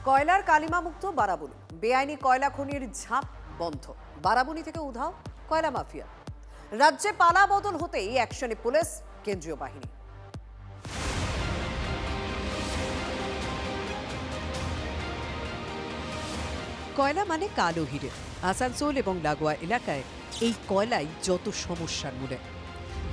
কয়লার কালিমামুক্ত বারাবণী, বেআইনি কয়লা খনির ঝাঁপ বন্ধ। বারাবণী থেকে উধাও কয়লা মাফিয়া। রাজ্যে পালা বদল হতেই অ্যাকশনে পুলিশ, কেন্দ্রীয় বাহিনী। কয়লা মানে কালো হিরে। আসানসোল এবং লাগোয়া এলাকায় এই কয়লাই যত সমস্যার মূলে।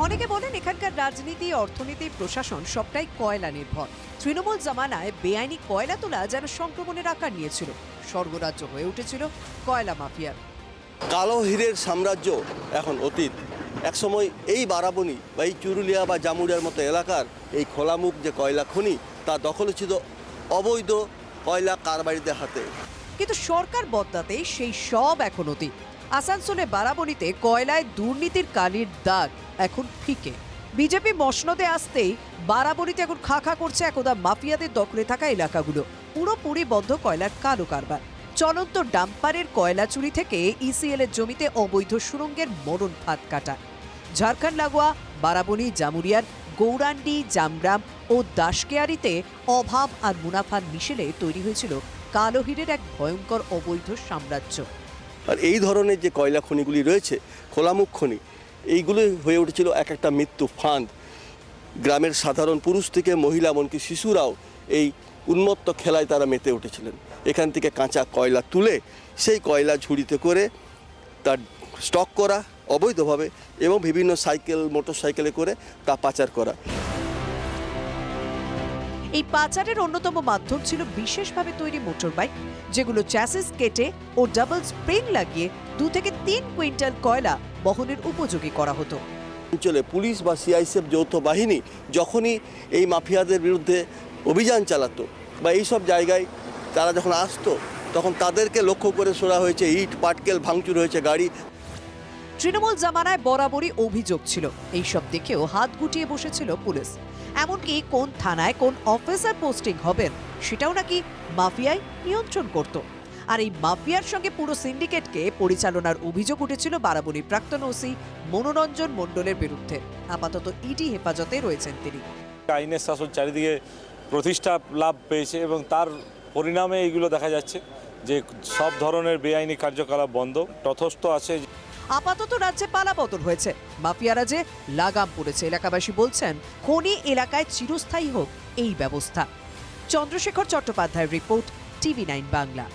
অনেকে বলেন এখানকার রাজনীতি, অর্থনীতি, প্রশাসন সবটাই কয়লা নির্ভর। তৃণমূল জামানায় বেআইনি কয়লা তোলা যেন সংক্রমণের আকার নিয়েছিল। স্বর্গরাজ্য হয়ে উঠেছিল কয়লা মাফিয়ার। কালো হীরের সাম্রাজ্য এখন অতীত। একসময় এই বারাবণী বা এই চুরুলিয়া বা জামুরিয়ার মতো এলাকার এই খোলামুখ যে কয়লা খনি, তা দখলে ছিল অবৈধ কয়লা কারবারিদের হাতে। কিন্তু সরকার বদলাতে সেই সব এখন অতীত। আসানসোলে বারাবণীতে কয়লায় দুর্নীতির কালির দাগ এখন ফিকে। বিজেপি মসনদে আসতেই বারাবণীতে এখন খা খা করছে একদা মাফিয়াদের দখলে থাকা এলাকাগুলো। পুরোপুরি বন্ধ কয়লার কালো কারবার। চলন্ত ডাম্পারের কয়লা চুরি থেকে ইসিএল এর জমিতে অবৈধ সুড়ঙ্গের মরণ ফাঁদ কাটা। ঝাড়খণ্ড লাগোয়া বারাবণী, জামুরিয়ার গৌরান্ডি, জামগ্রাম ও দাসকেয়ারিতে অভাব আর মুনাফার মিশেলে তৈরি হয়েছিল কালো হীরের এক ভয়ঙ্কর অবৈধ সাম্রাজ্য। আর এই ধরনের যে কয়লা খনিগুলি রয়েছে, খোলামুখ খনি, এইগুলো হয়ে উঠেছিল এক একটা মৃত্যু ফাঁদ। গ্রামের সাধারণ পুরুষ থেকে মহিলা, এমনকি শিশুরাও এই উন্মত্ত খেলায় তারা মেতে উঠেছিলেন। এখান থেকে কাঁচা কয়লা তুলে সেই কয়লা ঝুড়িতে করে তার স্টক করা অবৈধভাবে এবং বিভিন্ন সাইকেল, মোটর সাইকেলে করে তা পাচার করা। এই পাচারের অন্যতম মাধ্যম ছিল বিশেষভাবে তৈরি মোটর বাইক, যেগুলো চ্যাসিস কেটে ও ডাবল স্প্রিং লাগিয়ে 2 থেকে 3 কুইন্টাল কয়লা বহনের উপযোগী করা হতো। অঞ্চলে পুলিশ বা সিআইএসএফ যৌথ বাহিনী যখনই এই মাফিয়াদের বিরুদ্ধে অভিযান চালাতো বা এইসব জায়গায় তারা যখন আসতো, তখন তাদেরকে লক্ষ্য করে ছোড়া হয়েছে ইট, পাটকেল, ভাঙচুর হয়েছে গাড়ি। তৃণমূল জামানায় বরাবরই অভিযোগ ছিল, এইসব দেখেও হাত গুটিয়ে বসেছিল পুলিশ। এমনকি কোন থানায় কোন অফিসার পোস্টিং হবেন সেটাও নাকি মাফিয়ায় নিয়ন্ত্রণ করত। আর এই মাফিয়ার সঙ্গে পুরো সিন্ডিকেটকে পরিচালনার অভিযোগ উঠেছিল বারাবণীর প্রাক্তন ওসি মনোরঞ্জন মণ্ডলের বিরুদ্ধে। আপাতত ইডি হেফাজতে রয়েছেন তিনি। আইনের শাসন চারিদিকে প্রতিষ্ঠা লাভ পেয়েছে এবং তার পরিণামে এইগুলো দেখা যাচ্ছে যে সব ধরনের বেআইনি কার্যকলাপ বন্ধ তথস্থ আছে। আপাতত রাজ্যে পালা বদল হয়েছে, মাফিয়ারা যে লাগাম পড়েছে। এলাকাবাসী বলছেন খনি এলাকায় চিরস্থায়ী হোক এই ব্যবস্থা। চন্দ্রশেখর চট্টোপাধ্যায়ের রিপোর্ট, টিভি9 বাংলা।